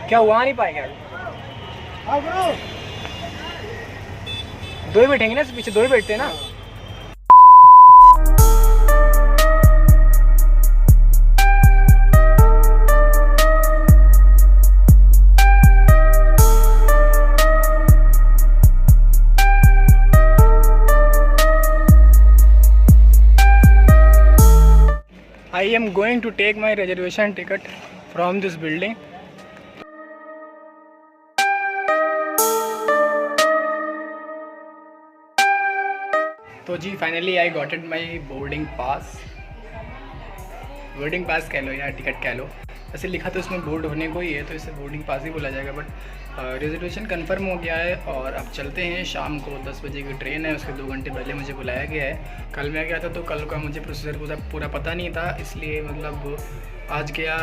क्या हुआ, नहीं पाएंगे? दो ही बैठेंगे ना, पीछे दो ही बैठते हैं ना। I am going to take my reservation ticket from this building. तो जी finally I गॉटेड my boarding pass कह लो या टिकट कह लो, ऐसे लिखा तो इसमें बोर्ड होने को ही है तो इसे बोर्डिंग पास ही बोला जाएगा। बट रिजर्वेशन कंफर्म हो गया है और अब चलते हैं। शाम को 10 बजे की ट्रेन है, उसके 2 घंटे पहले मुझे बुलाया गया है। कल मैं गया था तो कल का मुझे प्रोसीजर पूरा पता नहीं था, इसलिए मतलब आज गया,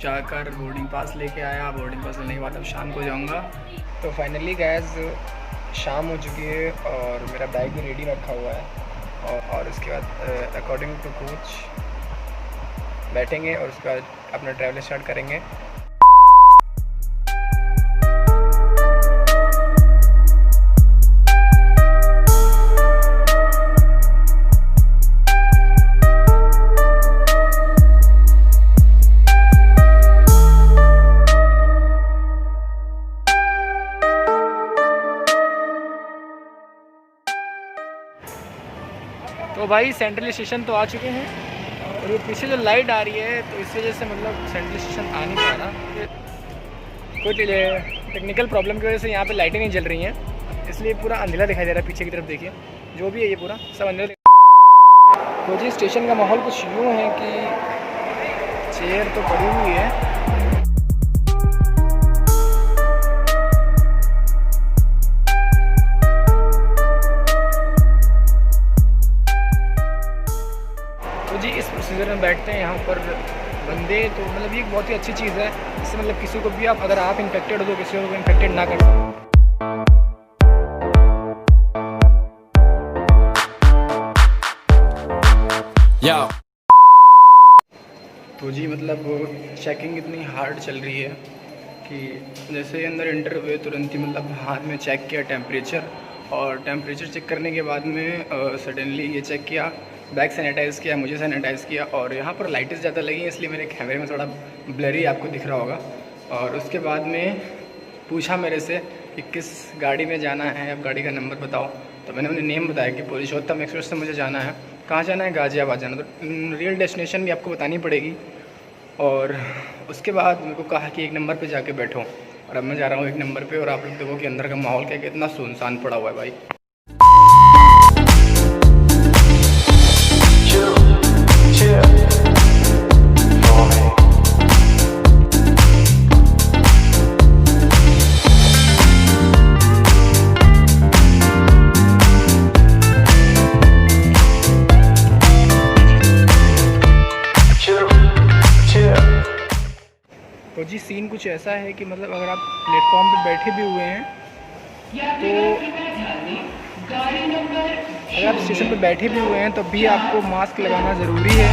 जाकर बोर्डिंग पास लेके आया। बोर्डिंग पास लेने के बाद अब शाम को जाऊँगा। तो फाइनली गैस शाम हो चुकी है और मेरा बैग भी रेडी रखा हुआ है और उसके बाद अकॉर्डिंग टू कोच बैठेंगे और उसके बाद अपना ट्रैवल स्टार्ट करेंगे। तो भाई सेंट्रल स्टेशन तो आ चुके हैं और ये पीछे जो लाइट आ रही है तो इस वजह से मतलब सेंट्रल स्टेशन आ नहीं पा रहा। कोई टेक्निकल प्रॉब्लम की वजह से यहाँ पे लाइटें नहीं जल रही हैं, इसलिए पूरा अंधेरा दिखाई दे रहा है। पीछे की तरफ देखिए, जो भी है ये पूरा सब अंधेरा। तो जी स्टेशन का माहौल कुछ यूँ है कि चेयर तो पड़ी हुई है, जी इस प्रोसीजर में बैठते हैं यहाँ पर बंदे। तो मतलब ये एक बहुत ही अच्छी चीज़ है, इससे मतलब किसी को भी अगर आप इन्फेक्टेड हो तो किसी को इन्फेक्टेड ना कर। तो जी मतलब चेकिंग इतनी हार्ड चल रही है कि जैसे अंदर एंटर हुए तुरंत ही मतलब हाथ में चेक किया टेम्परेचर, और टेम्परेचर चेक करने के बाद में सडनली ये चेक किया, बैग सैनिटाइज़ किया, मुझे सैनिटाइज़ किया। और यहाँ पर लाइटें ज़्यादा लगी हैं इसलिए मेरे कैमरे में थोड़ा ब्लरी आपको दिख रहा होगा। और उसके बाद में पूछा मेरे से कि किस गाड़ी में जाना है, अब गाड़ी का नंबर बताओ। तो मैंने उन्हें नेम बताया कि पुरुषोत्तम एक्सप्रेस से मुझे जाना है। कहाँ जाना है? गाज़ियाबाद जाना। तो रियल डेस्टिनेशन भी आपको बतानी पड़ेगी। और उसके बाद मेरे को कहा कि 1 नंबर पे जाके बैठो, और अब मैं जा रहा हूँ 1 नंबर पे। और आप लोग देखो कि अंदर का माहौल क्या, कितना सुनसान पड़ा हुआ है भाई। तो जी सीन कुछ ऐसा है कि मतलब अगर आप प्लेटफॉर्म पे बैठे भी हुए हैं तो अगर आप स्टेशन पे बैठे भी हुए हैं तो भी आपको मास्क लगाना ज़रूरी है।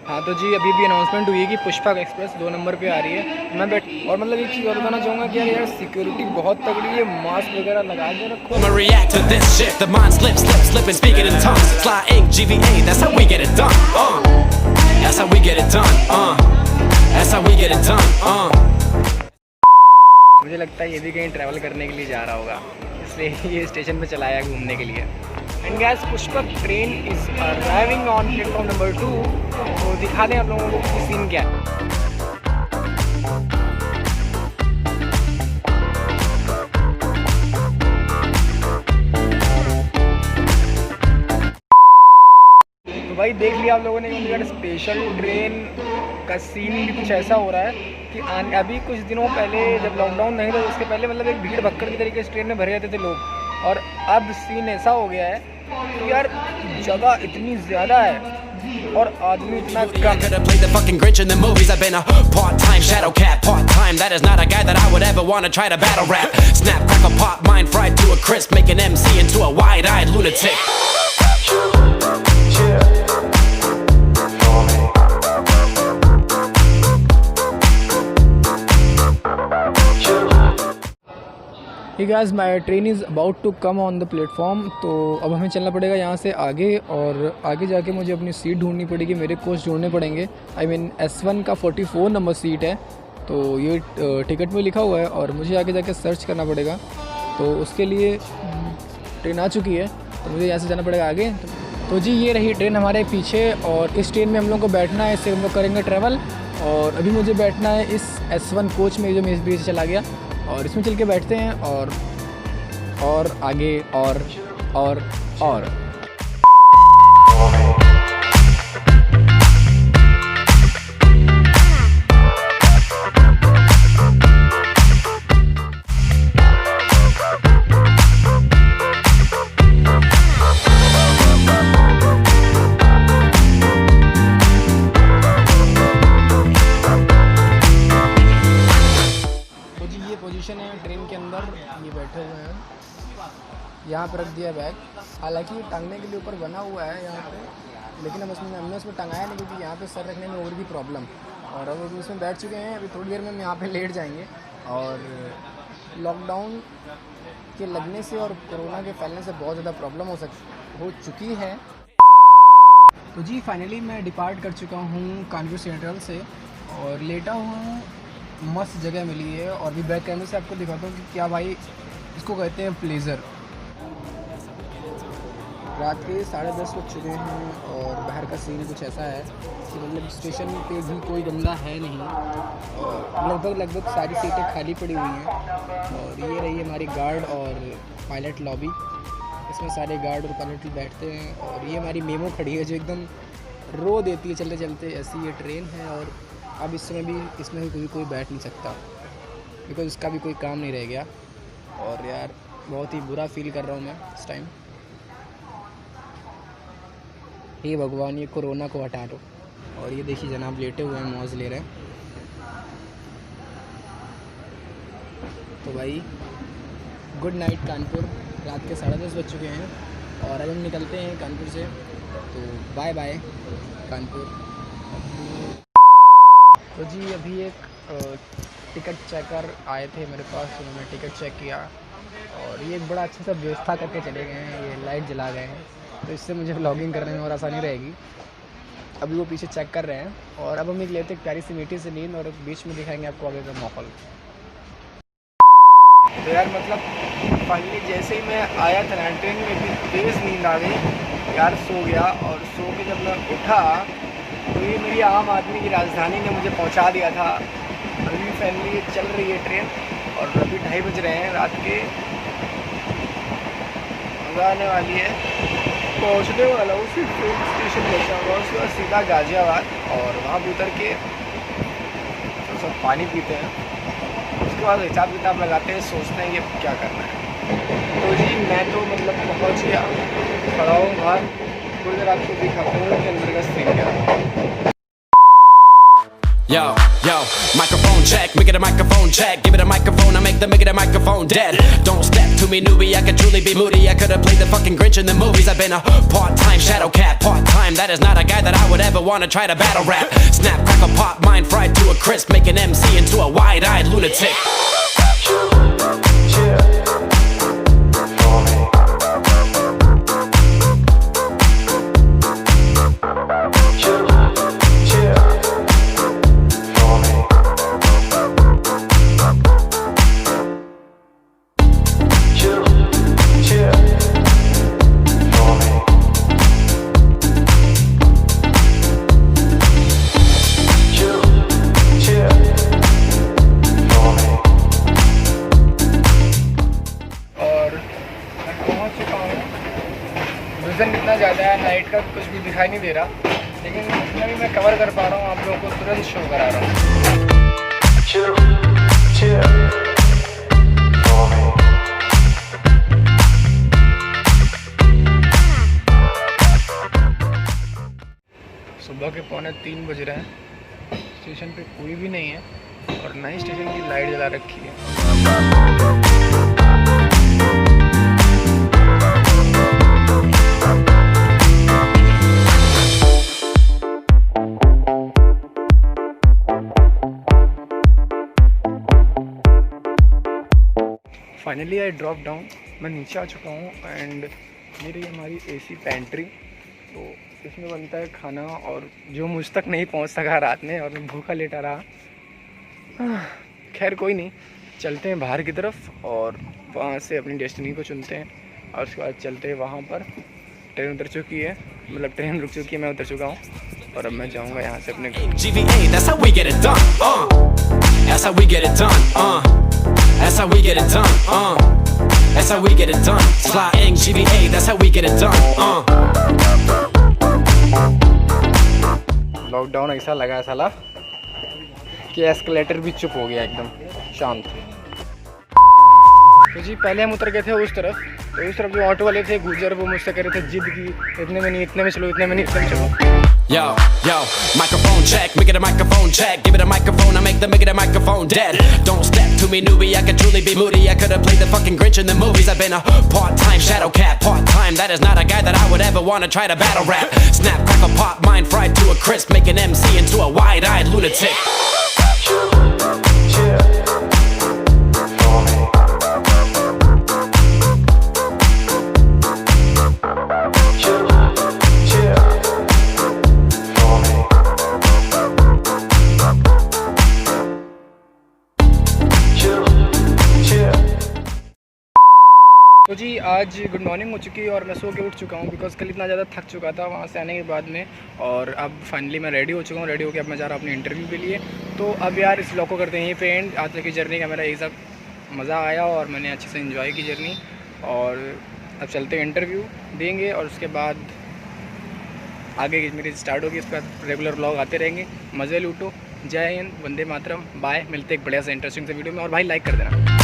हाँ तो जी अभी भी अनाउंसमेंट हुई है कि पुष्पक एक्सप्रेस 2 नंबर पे आ रही है। मैं और मतलब एक चीज़ और बताना चाहूँगा कि यार सिक्योरिटी बहुत तगड़ी है, मास्क वगैरह लगा के रखो। मुझे लगता है ये भी कहीं ट्रैवल करने के लिए जा रहा होगा, इसलिए ये स्टेशन पे चलाया घूमने के लिए। And gas Pushpak train is arriving on platform number 2। तो दिखा दें आप लोगों को कि सीन क्या है। तो भाई भाई देख लिया आप लोगों ने कि यार स्पेशल ट्रेन का सीन भी कुछ ऐसा हो रहा है कि अभी कुछ दिनों पहले जब लॉकडाउन नहीं था उसके पहले मतलब एक भीड़ भक्कड़ की तरीके से ट्रेन में भरे जाते थे लोग, और अब सीन ऐसा हो गया है कि यार जगह इतनी ज़्यादा है और आदमी इतना कम। Could have played the fucking Grinch in the movies. I've been a part-time shadow cat, part-time. That is not a guy that I would ever want to try to battle rap. Snap, crackle, pop, mind fried to a crisp, make an MC into a wide-eyed lunatic. Hey guys, my train is about to come on the platform। तो अब हमें चलना पड़ेगा यहाँ से आगे, और आगे जाके मुझे अपनी सीट ढूंढनी पड़ेगी, मेरे कोच ढूंढने पड़ेंगे। I mean S1 का 44 नंबर सीट है, तो ये टिकट में लिखा हुआ है और मुझे आगे जाके सर्च करना पड़ेगा। तो उसके लिए ट्रेन आ चुकी है, तो मुझे यहाँ से जाना पड़ेगा आगे। तो जी ये रही ट्रेन हमारे पीछे, और इस ट्रेन में हम लोग को बैठना है, इससे हम लोग करेंगे ट्रैवल। और अभी मुझे बैठना है इस S1 कोच में जो मेरे पीछे चला गया, और इसमें चल के बैठते हैं और आगे और। पोजीशन है ट्रेन के अंदर, ये बैठे हुए हैं, यहाँ पर रख दिया बैग। हालांकि ये टांगने के लिए ऊपर बना हुआ है यहाँ पे, लेकिन हमने उसमें टांगाया नहीं क्योंकि यहाँ पे सर रखने में और भी प्रॉब्लम। और अब हम इसमें बैठ चुके हैं, अभी थोड़ी देर में हम यहाँ पे लेट जाएंगे। और लॉकडाउन के लगने से और कोरोना के फैलने से बहुत ज़्यादा प्रॉब्लम हो चुकी है। तो जी फाइनली मैं डिपार्ट कर चुका हूँ कानपुर सेंट्रल से, और लेटा हुआ हूँ, मस्त जगह मिली है। और भी बैक कैमरे से आपको दिखाता हूँ कि क्या भाई इसको कहते हैं प्लेजर। रात के 10:30 बज चुके हैं और बाहर का सीन कुछ ऐसा है कि मतलब स्टेशन पे भी कोई बंदा है नहीं, और लगभग सारी सीटें खाली पड़ी हुई हैं। और ये रही हमारी गार्ड और पायलट लॉबी, इसमें सारे गार्ड और पायलट बैठते हैं। और ये हमारी मेमो खड़ी है जो एकदम रो देती है चलते चलते, ऐसी ये ट्रेन है। और अब इस समय भी इसमें कोई बैठ नहीं सकता बिकॉज इसका भी कोई काम नहीं रह गया। और यार बहुत ही बुरा फील कर रहा हूँ मैं इस टाइम। हे भगवान ये कोरोना को हटा दो। और ये देखिए जनाब लेटे हुए हैं, मौज ले रहे हैं। तो भाई गुड नाइट कानपुर, रात के 10:30 बज चुके हैं और अब हम निकलते हैं कानपुर से। तो बाय बाय कानपुर। तो जी अभी एक टिकट चेकर आए थे मेरे पास, उन्होंने टिकट चेक किया और ये एक बड़ा अच्छा सा व्यवस्था करके चले गए हैं। ये लाइट जला गए हैं, तो इससे मुझे व्लॉगिंग करने में और आसानी रहेगी। अभी वो पीछे चेक कर रहे हैं और अब हम एक लेते प्यारी सी मीठी सी नींद, और बीच में दिखाएंगे आपको आगे का माहौल। तो यार मतलब फाइनली जैसे ही मैं आया था ना ट्रेन में, भी तेज़ नींद आ गई यार, सो गया। और सो के जब मैं उठा तो ये मेरी आम आदमी की राजधानी ने मुझे पहुंचा दिया था। अभी फाइनली चल रही है ट्रेन और अभी 2:30 बज रहे हैं रात के। मज़ा आने वाली है, पहुंचने वाला हूँ, फिर ट्रेन स्टेशन पहुँचा हुआ, उसके बाद सीधा गाजियाबाद और वहाँ पर उतर के तो सब पानी पीते हैं, उसके बाद हिसाब किताब लगाते हैं, सोचते हैं कि क्या करना है। तो जी मैं तो मतलब पहुँच गया, खड़ा हूँ बाहर, थोड़ी देर आपको दिखाता हूँ कि अंदर का सीन क्या। Yo, microphone check, make it a microphone check. Give it a microphone, I make it a microphone dead. Don't step to me, newbie, I could truly be moody. I could have played the fucking Grinch in the movies. I've been a part-time shadow cat, part-time. That is not a guy that I would ever want to try to battle rap. Snap, crackle, pop, mind fried to a crisp, make an MC into a wide-eyed lunatic. Confusion कितना ज़्यादा है, night का कुछ भी दिखाई नहीं दे रहा, लेकिन इतना भी मैं कवर कर पा रहा हूँ, आप लोगों को तुरंत शो करा रहा हूँ। सुबह के 2:45 बज रहे हैं, स्टेशन पे कोई भी नहीं है और ना ही स्टेशन की लाइट जला रखी है। फाइनली आई ड्रॉप डाउन, मैं नीचे आ चुका हूँ एंड ये रही हमारी एसी पेंट्री। तो इसमें बनता है खाना और जो मुझ तक नहीं पहुँच सका रात में और मैं भूखा लेटा रहा। खैर कोई नहीं, चलते हैं बाहर की तरफ और वहाँ से अपनी डेस्टिनी को चुनते हैं और उसके बाद चलते हैं वहाँ पर। ट्रेन उतर चुकी है, मतलब ट्रेन रुक चुकी है, मैं उतर चुका हूँ और अब मैं जाऊँगा यहाँ से अपने GVA, that's how we get it done. That's how we get it done. That's how we get it done. That's how we get it done. Flying GVA, that's how we get it done. Lockdown ऐसा लगा साला कि escalator भी चुप हो गया, एकदम शांत। तो जी पहले हम उतर गए थे उस तरफ, तो उस तरफ जो ऑटो वाले थे गुजर, वो मुझसे कह रहे थे जिद की इतने में नहीं, इतने में चलो, इतने में नहीं, इतने में चलो। Yo, microphone check, make it a microphone check. Give it a microphone, I make the microphone dead. Don't step to me, newbie, I could truly be moody. I could have played the fucking Grinch in the movies. I've been a part-time shadow cat, part-time. That is not a guy that I would ever want to try to battle rap. Snap, crackle, pop, mind fried to a crisp, make an MC into a wide-eyed lunatic. तो जी आज good morning हो चुकी है और मैं सो के उठ चुका हूँ बिकॉज कल इतना ज़्यादा थक चुका था वहाँ से आने के बाद में। और अब फाइनली मैं रेडी हो चुका हूँ, रेडी होकर अब मैं जा रहा हूँ अपने इंटरव्यू के लिए। तो अब यार इस व्लॉग को करते हैं यहीं पे एंड। आज तक की जर्नी का मेरा एक सब मज़ा आया और मैंने अच्छे से इन्जॉय की जर्नी। और अब चलते हैं इंटरव्यू देंगे और उसके बाद आगे की मेरी स्टार्ट होगी, इसके बाद रेगुलर व्लॉग आते रहेंगे। मज़े लूटो। जय हिंद, वंदे मातरम, बाय। मिलते एक बढ़िया से इंटरेस्टिंग से वीडियो में और भाई लाइक कर देना।